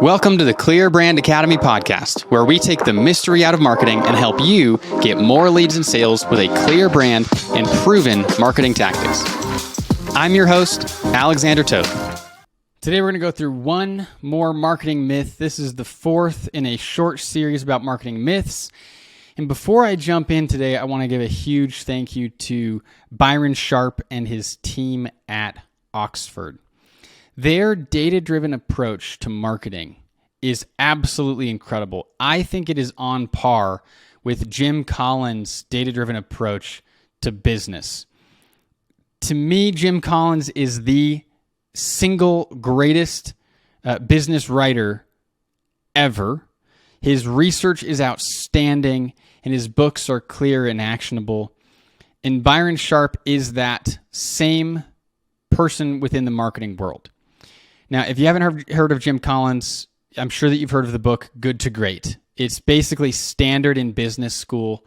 Welcome to the Clear Brand Academy podcast, where we take the mystery out of marketing and help you get more leads and sales with a clear brand and proven marketing tactics. I'm your host, Alexander Toth. Today we're going to go through one more marketing myth. This is the fourth in a short series about marketing myths. And before I jump in today, I want to give a huge thank you to Byron Sharp and his team at Oxford. Their data-driven approach to marketing is absolutely incredible. I think it is on par with Jim Collins' data-driven approach to business. To me, Jim Collins is the single greatest business writer ever. His research is outstanding, and his books are clear and actionable. And Byron Sharp is that same person within the marketing world. Now, if you haven't heard of Jim Collins, I'm sure that you've heard of the book Good to Great. It's basically standard in business school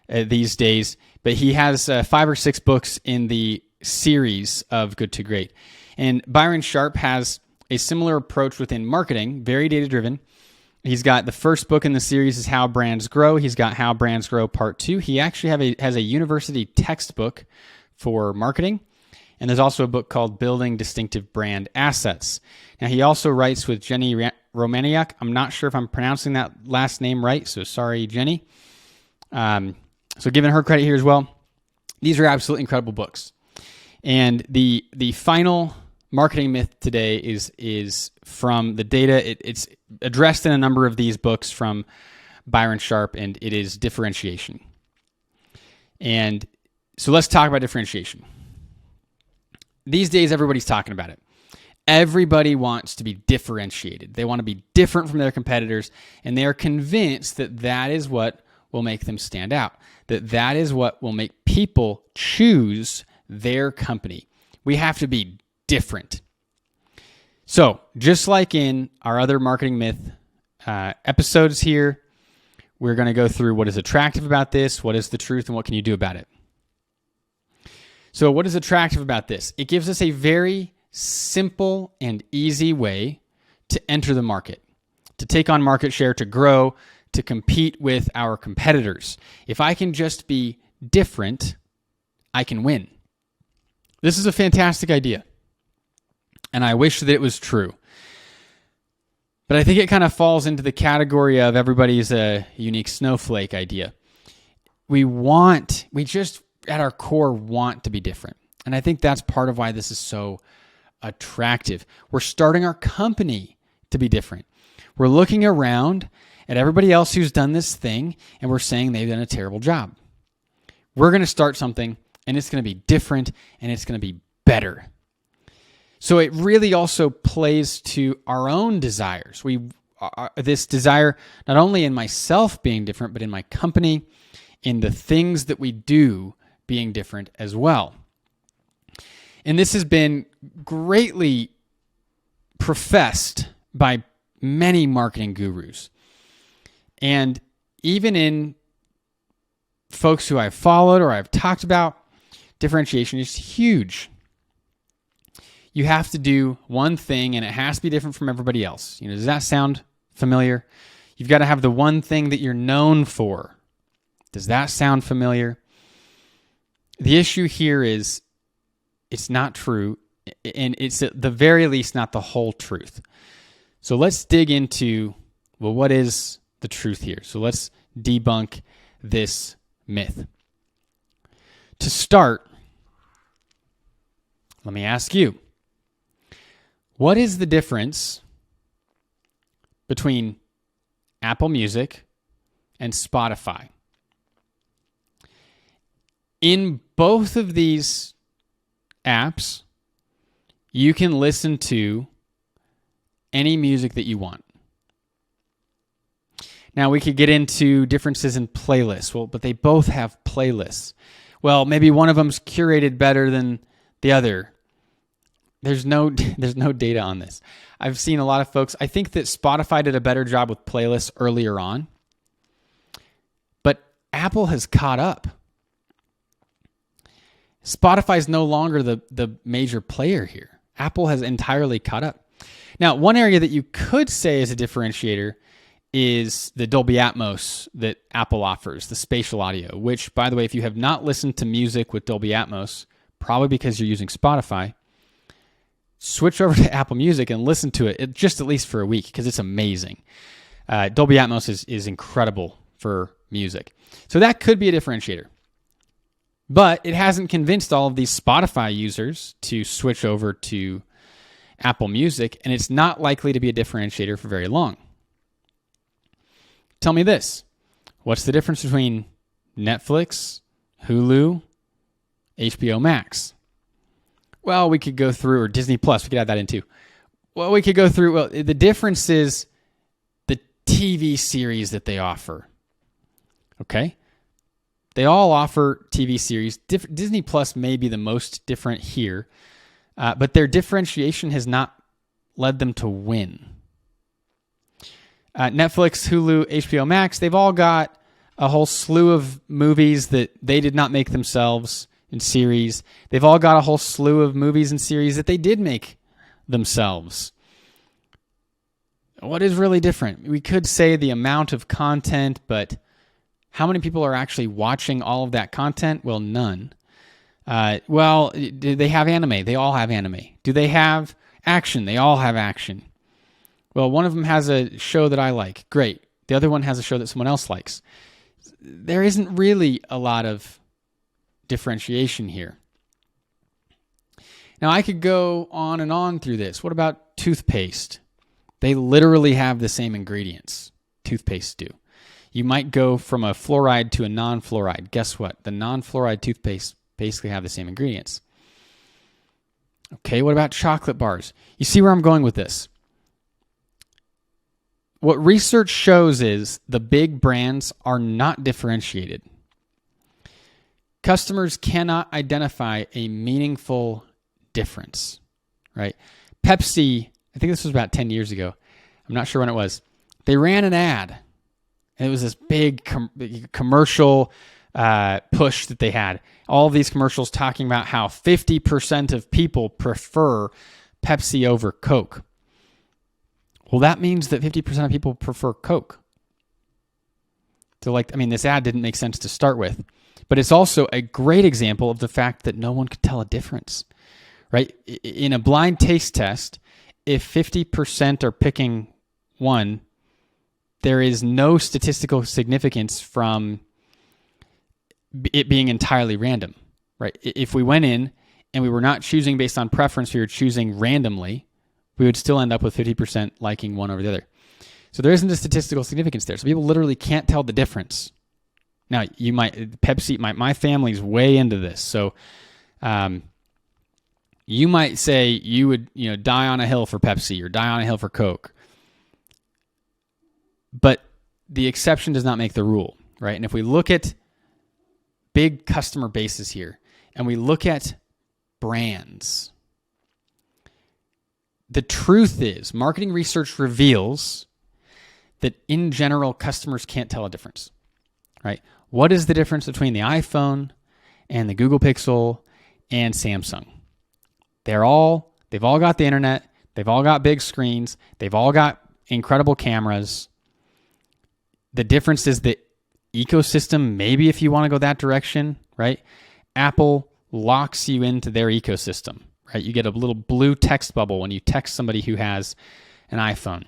these days, but he has 5 or 6 books in the series of Good to Great. And Byron Sharp has a similar approach within marketing, very data-driven. He's got the first book in the series is How Brands Grow. He's got How Brands Grow Part 2. He actually has a university textbook for marketing. And there's also a book called Building Distinctive Brand Assets. Now, he also writes with Jenny Romaniuk. I'm not sure if I'm pronouncing that last name right, so sorry, Jenny. So giving her credit here as well. These are absolutely incredible books. And the final marketing myth today is from the data. It's addressed in a number of these books from Byron Sharp, and it is differentiation. And so let's talk about differentiation. These days, everybody's talking about it. Everybody wants to be differentiated. They want to be different from their competitors, and they are convinced that that is what will make them stand out, that is what will make people choose their company. We have to be different. So, just like in our other marketing myth episodes here, we're going to go through what is attractive about this, what is the truth, and what can you do about it. So what is attractive about this? It gives us a very simple and easy way to enter the market, to take on market share, to grow, to compete with our competitors. If I can just be different, I can win. This is a fantastic idea, and I wish that it was true. But I think it kind of falls into the category of everybody's a unique snowflake idea. We just at our core want to be different. And I think that's part of why this is so attractive. We're starting our company to be different. We're looking around at everybody else who's done this thing, and we're saying they've done a terrible job. We're going to start something, and it's going to be different, and it's going to be better. So it really also plays to our own desires. This desire, not only in myself being different, but in my company, in the things that we do being different as well. And this has been greatly professed by many marketing gurus. And even in folks who I've followed or I've talked about, differentiation is huge. You have to do one thing and it has to be different from everybody else. Does that sound familiar? You've got to have the one thing that you're known for. Does that sound familiar? The issue here is it's not true, and it's at the very least not the whole truth. So let's dig into, what is the truth here? So let's debunk this myth. To start, let me ask you, what is the difference between Apple Music and Spotify? In both of these apps, you can listen to any music that you want. Now, we could get into differences in playlists. But they both have playlists. Well, maybe one of them's curated better than the other. There's no data on this. I've seen a lot of folks. I think that Spotify did a better job with playlists earlier on. But Apple has caught up. Spotify is no longer the major player here. Apple has entirely caught up. Now, one area that you could say is a differentiator is the Dolby Atmos that Apple offers, the spatial audio, which, by the way, if you have not listened to music with Dolby Atmos, probably because you're using Spotify, switch over to Apple Music and listen to it just at least for a week, because it's amazing. Dolby Atmos is incredible for music. So that could be a differentiator. But it hasn't convinced all of these Spotify users to switch over to Apple Music, and it's not likely to be a differentiator for very long. Tell me this. What's the difference between Netflix, Hulu, HBO Max? Well, we could go through, or Disney Plus, we could add that in too. Well, we could go through, well, the difference is the TV series that they offer. Okay? They all offer TV series. Disney Plus may be the most different here, but their differentiation has not led them to win. Netflix, Hulu, HBO Max, they've all got a whole slew of movies that they did not make themselves in series. They've all got a whole slew of movies and series that they did make themselves. What is really different? We could say the amount of content, but how many people are actually watching all of that content? Well, none. Well, do they have anime? They all have anime. Do they have action? They all have action. Well, one of them has a show that I like. Great. The other one has a show that someone else likes. There isn't really a lot of differentiation here. Now, I could go on and on through this. What about toothpaste? They literally have the same ingredients. Toothpaste do. You might go from a fluoride to a non-fluoride. Guess what? The non-fluoride toothpaste basically have the same ingredients. Okay, what about chocolate bars? You see where I'm going with this? What research shows is the big brands are not differentiated. Customers cannot identify a meaningful difference, right? Pepsi, I think this was about 10 years ago. I'm not sure when it was. They ran an ad. And it was this big commercial push that they had. All of these commercials talking about how 50% of people prefer Pepsi over Coke. Well, that means that 50% of people prefer Coke. So this ad didn't make sense to start with. But it's also a great example of the fact that no one could tell a difference, right? In a blind taste test, if 50% are picking one, there is no statistical significance from it being entirely random, right? If we went in and we were not choosing based on preference, we were choosing randomly, we would still end up with 50% liking one over the other. So there isn't a statistical significance there. So people literally can't tell the difference. Now, you might, Pepsi, my family's way into this. So you might say you would, die on a hill for Pepsi or die on a hill for Coke. But the exception does not make the rule, right? And if we look at big customer bases here and we look at brands, the truth is marketing research reveals that in general, customers can't tell a difference, right? What is the difference between the iPhone and the Google Pixel and Samsung? They've all got the internet. They've all got big screens. They've all got incredible cameras. The difference is the ecosystem, maybe if you want to go that direction, right? Apple locks you into their ecosystem, right? You get a little blue text bubble when you text somebody who has an iPhone.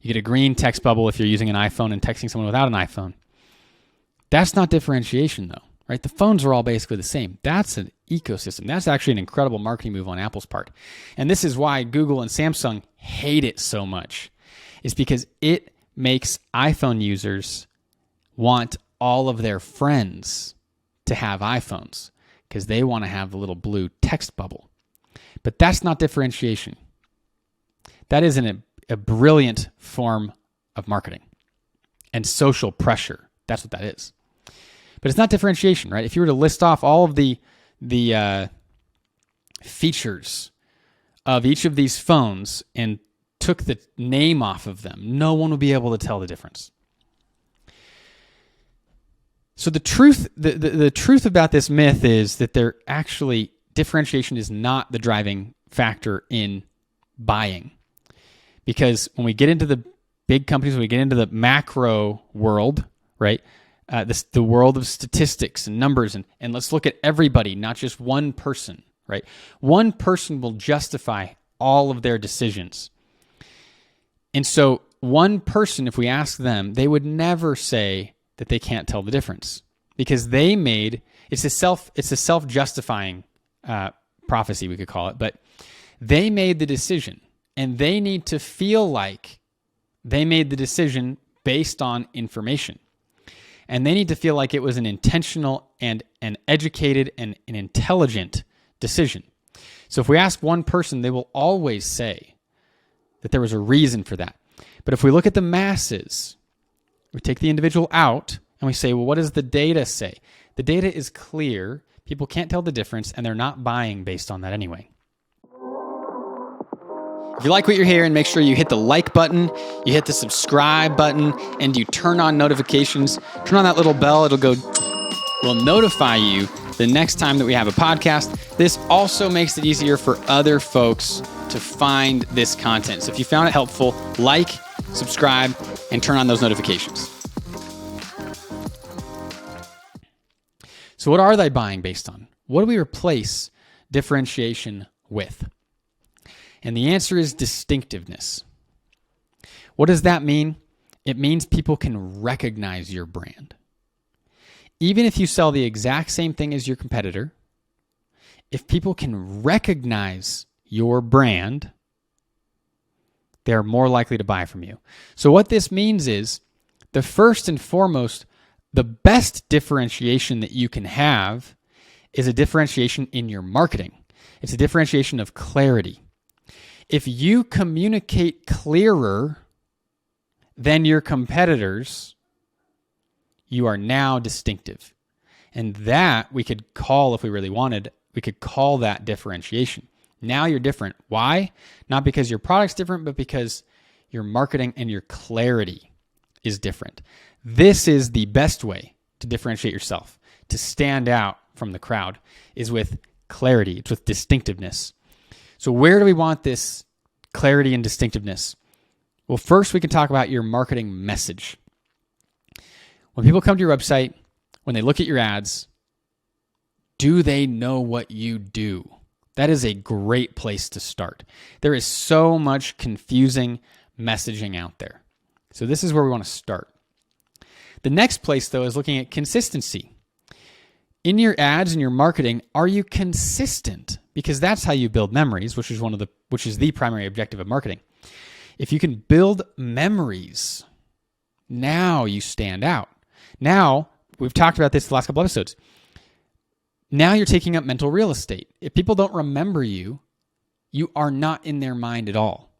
You get a green text bubble if you're using an iPhone and texting someone without an iPhone. That's not differentiation, though, right? The phones are all basically the same. That's an ecosystem. That's actually an incredible marketing move on Apple's part. And this is why Google and Samsung hate it so much. It's because it makes iPhone users want all of their friends to have iPhones because they want to have the little blue text bubble. But that's not differentiation. That is a brilliant form of marketing and social pressure. That's what that is. But it's not differentiation, right? If you were to list off all of the features of each of these phones and took the name off of them, no one would be able to tell the difference. So the truth about this myth is that differentiation is not the driving factor in buying. Because when we get into the big companies, when we get into the macro world, right? The world of statistics and numbers, and let's look at everybody, not just one person, right? One person will justify all of their decisions. And so one person, if we ask them, they would never say that they can't tell the difference, because it's a self-justifying prophecy, we could call it, but they made the decision, and they need to feel like they made the decision based on information. And they need to feel like it was an intentional and an educated and an intelligent decision. So if we ask one person, they will always say that there was a reason for that. But if we look at the masses, we take the individual out and we say, well, what does the data say? The data is clear. People can't tell the difference, and they're not buying based on that anyway. If you like what you're hearing, make sure you hit the like button, you hit the subscribe button, and you turn on notifications. Turn on that little bell. Will notify you the next time that we have a podcast. This also makes it easier for other folks to find this content. So if you found it helpful, like, subscribe, and turn on those notifications. So what are they buying based on? What do we replace differentiation with? And the answer is distinctiveness. What does that mean? It means people can recognize your brand. Even if you sell the exact same thing as your competitor, if people can recognize your brand, they're more likely to buy from you. So what this means is, the first and foremost, the best differentiation that you can have is a differentiation in your marketing. It's a differentiation of clarity. If you communicate clearer than your competitors, you are now distinctive. And that we could call, if we really wanted, we could call that differentiation. Now you're different. Why? Not because your product's different, but because your marketing and your clarity is different. This is the best way to differentiate yourself, to stand out from the crowd, is with clarity. It's with distinctiveness. So where do we want this clarity and distinctiveness? Well, first we can talk about your marketing message. When people come to your website, when they look at your ads, do they know what you do? That is a great place to start. There is so much confusing messaging out there. So this is where we want to start. The next place, though, is looking at consistency. In your ads and your marketing, are you consistent? Because that's how you build memories, which is the primary objective of marketing. If you can build memories, now you stand out. Now, we've talked about this the last couple episodes. Now you're taking up mental real estate. If people don't remember you, you are not in their mind at all.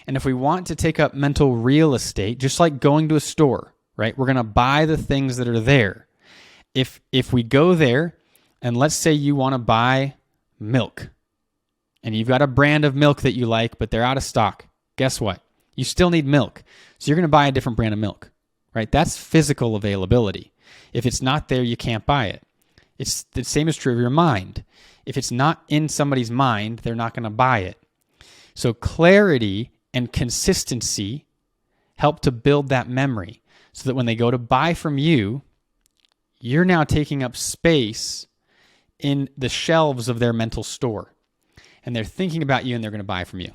And if we want to take up mental real estate, just like going to a store, right? We're going to buy the things that are there. If we go there, and let's say you want to buy milk, and you've got a brand of milk that you like, but they're out of stock, guess what? You still need milk. So you're going to buy a different brand of milk, right? That's physical availability. If it's not there, you can't buy it. It's the same is true of your mind. If it's not in somebody's mind, they're not going to buy it. So clarity and consistency help to build that memory so that when they go to buy from you, you're now taking up space in the shelves of their mental store. And they're thinking about you and they're going to buy from you.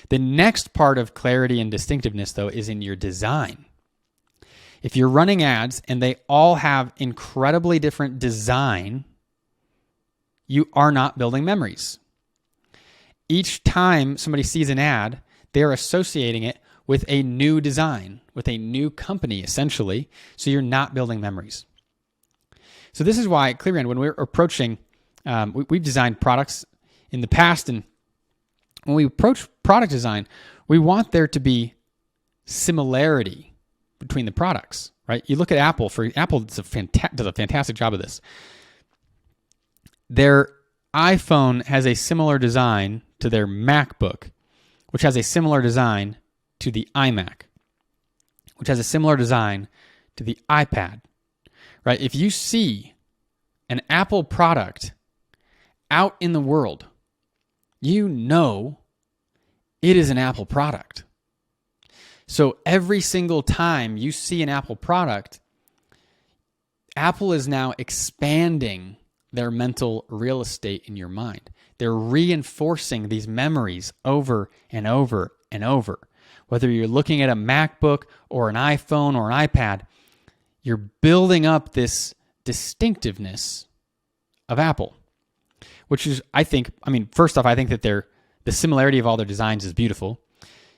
The next part of clarity and distinctiveness, though, is in your design. If you're running ads and they all have incredibly different design, you are not building memories. Each time somebody sees an ad, they're associating it with a new design, with a new company, essentially, so you're not building memories. So this is why at ClearBrand, when we're approaching, we've designed products in the past, and when we approach product design, we want there to be similarity between the products, right? You look at Apple. Apple does a fantastic job of this. Their iPhone has a similar design to their MacBook, which has a similar design to the iMac, which has a similar design to the iPad, right? If you see an Apple product out in the world, you know it is an Apple product. So every single time you see an Apple product, Apple is now expanding their mental real estate in your mind. They're reinforcing these memories over and over and over. Whether you're looking at a MacBook or an iPhone or an iPad, you're building up this distinctiveness of Apple, which is, first off, I think that the similarity of all their designs is beautiful.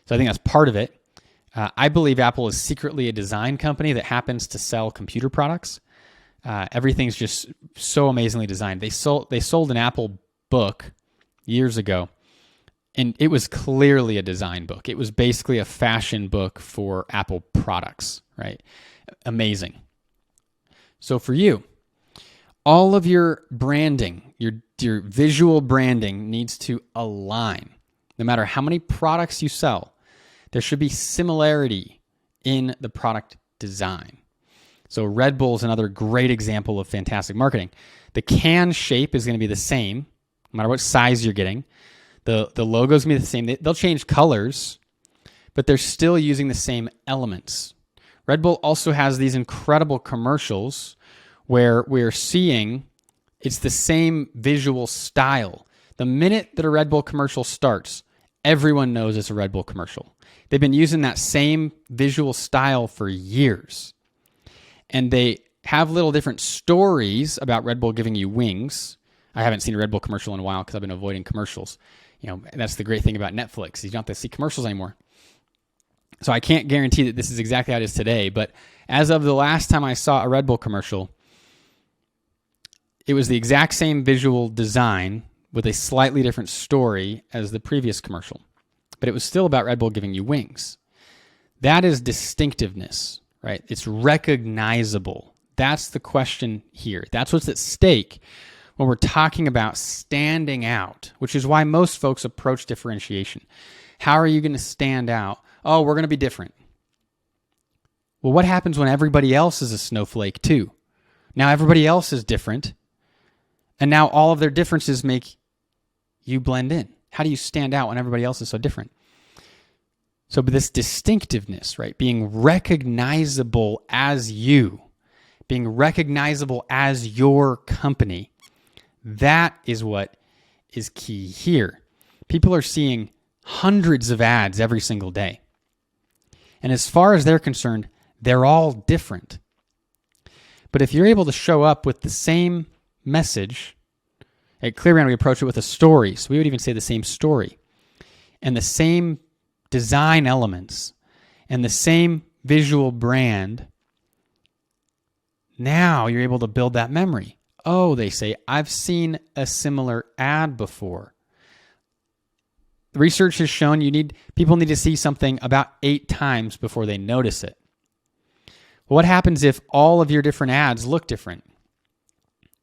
So I think that's part of it. I believe Apple is secretly a design company that happens to sell computer products. Everything's just so amazingly designed. They sold an Apple book years ago, and it was clearly a design book. It was basically a fashion book for Apple products, right? Amazing. So for you, all of your branding, your visual branding needs to align. No matter how many products you sell, there should be similarity in the product design. So Red Bull is another great example of fantastic marketing. The can shape is going to be the same, no matter what size you're getting. The logo is going to be the same. They'll change colors, but they're still using the same elements. Red Bull also has these incredible commercials where we're seeing it's the same visual style. The minute that a Red Bull commercial starts, everyone knows it's a Red Bull commercial. They've been using that same visual style for years. And they have little different stories about Red Bull giving you wings. I haven't seen a Red Bull commercial in a while because I've been avoiding commercials. That's the great thing about Netflix. You don't have to see commercials anymore. So I can't guarantee that this is exactly how it is today. But as of the last time I saw a Red Bull commercial, it was the exact same visual design with a slightly different story as the previous commercial. But it was still about Red Bull giving you wings. That is distinctiveness, right? It's recognizable. That's the question here. That's what's at stake when we're talking about standing out, which is why most folks approach differentiation. How are you going to stand out? Oh, we're going to be different. Well, what happens when everybody else is a snowflake too? Now everybody else is different, and now all of their differences make you blend in. How do you stand out when everybody else is so different? So this distinctiveness, right? Being recognizable as you, being recognizable as your company, that is what is key here. People are seeing hundreds of ads every single day. And as far as they're concerned, they're all different. But if you're able to show up with the same message, at Clearbrand we approach it with a story, so we would even say the same story, and the same design elements, and the same visual brand, now you're able to build that memory. Oh, they say, I've seen a similar ad before. Research has shown people need to see something about 8 times before they notice it. Well, what happens if all of your different ads look different?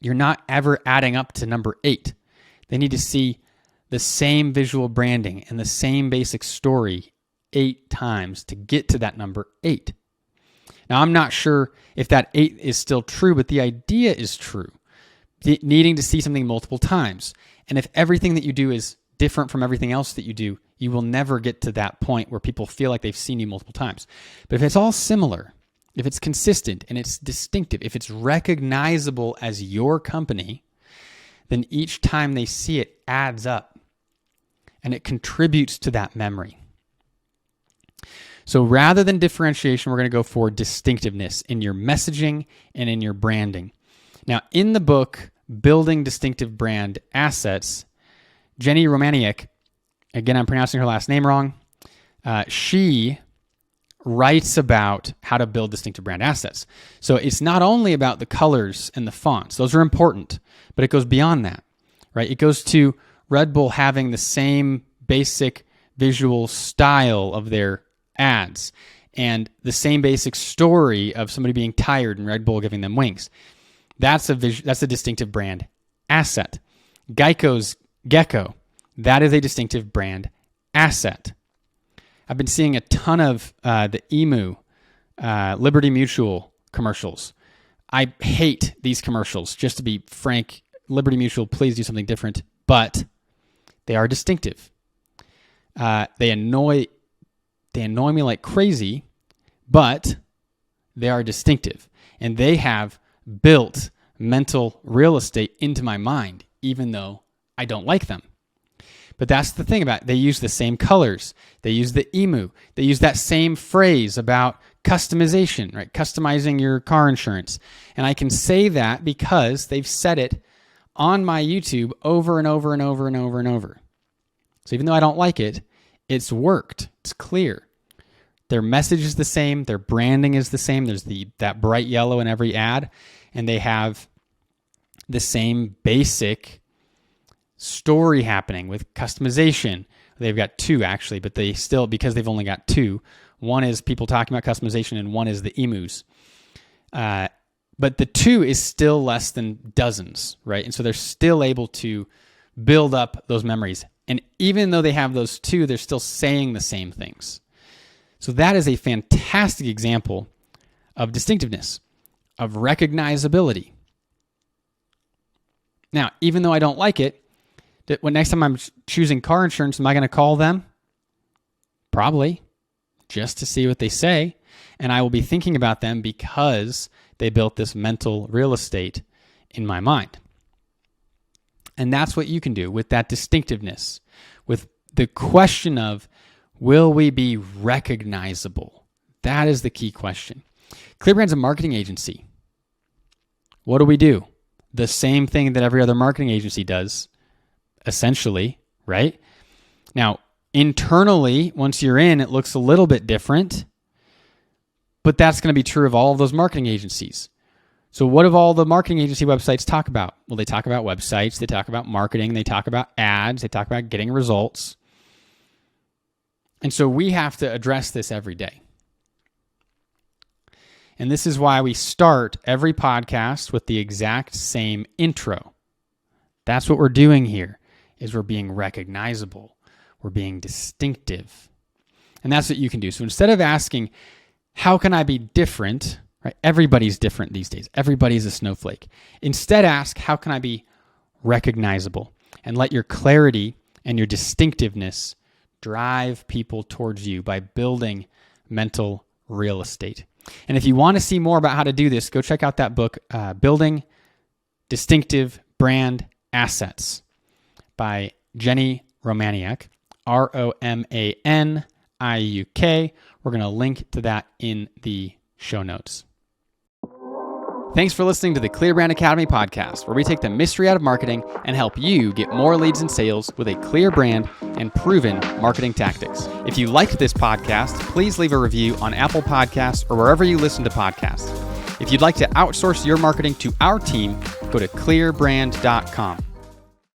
You're not ever adding up to number 8. They need to see the same visual branding and the same basic story 8 times to get to that number 8. Now, I'm not sure if that 8 is still true, but the idea is true. Needing to see something multiple times. And if everything that you do is different from everything else that you do, you will never get to that point where people feel like they've seen you multiple times. But if it's all similar, if it's consistent and it's distinctive, if it's recognizable as your company, then each time they see it adds up and it contributes to that memory. So rather than differentiation, we're going to go for distinctiveness in your messaging and in your branding. Now, in the book, Building Distinctive Brand Assets, Jenny Romaniuk, again, I'm pronouncing her last name wrong, she writes about how to build distinctive brand assets. So it's not only about the colors and the fonts. Those are important, but it goes beyond that, right? It goes to Red Bull having the same basic visual style of their ads and the same basic story of somebody being tired and Red Bull giving them wings. That's a distinctive brand asset. Geico's Gecko, that is a distinctive brand asset. I've been seeing a ton of the Emu, Liberty Mutual commercials. I hate these commercials. Just to be frank, Liberty Mutual, please do something different. But They are distinctive. They annoy me like crazy, but they are distinctive. And they have built mental real estate into my mind, even though I don't like them. But that's the thing about it. They use the same colors. They use the emu. They use that same phrase about customization, right? Customizing your car insurance. And I can say that because they've said it on my YouTube over and over and over and over and over. So even though I don't like it, it's worked. It's clear. Their message is the same. Their branding is the same. There's that bright yellow in every ad. And they have the same basic story happening with customization. They've got two actually, but they still, because they've only got two, one is people talking about customization and one is the emus. But the two is still less than dozens, right? And so they're still able to build up those memories. And even though they have those two, they're still saying the same things. So that is a fantastic example of distinctiveness, of recognizability. Now, even though I don't like it, when next time I'm choosing car insurance, am I going to call them? Probably, just to see what they say. And I will be thinking about them because they built this mental real estate in my mind. And that's what you can do with that distinctiveness, with the question of, will we be recognizable? That is the key question. ClearBrand's a marketing agency. What do? The same thing that every other marketing agency does, essentially, right? Now, internally, once you're in, it looks a little bit different, but that's going to be true of all of those marketing agencies. So what do all the marketing agency websites talk about? Well, they talk about websites, they talk about marketing, they talk about ads, they talk about getting results. And so we have to address this every day. And this is why we start every podcast with the exact same intro. That's what we're doing here, is we're being recognizable. We're being distinctive. And that's what you can do. So instead of asking, how can I be different? Right? Everybody's different these days. Everybody's a snowflake. Instead ask, how can I be recognizable? And let your clarity and your distinctiveness drive people towards you by building mental real estate. And if you want to see more about how to do this, go check out that book, Building Distinctive Brand Assets by Jenny Romaniuk, Romaniuk. We're going to link to that in the show notes. Thanks for listening to the Clear Brand Academy podcast, where we take the mystery out of marketing and help you get more leads and sales with a clear brand and proven marketing tactics. If you liked this podcast, please leave a review on Apple Podcasts or wherever you listen to podcasts. If you'd like to outsource your marketing to our team, go to clearbrand.com.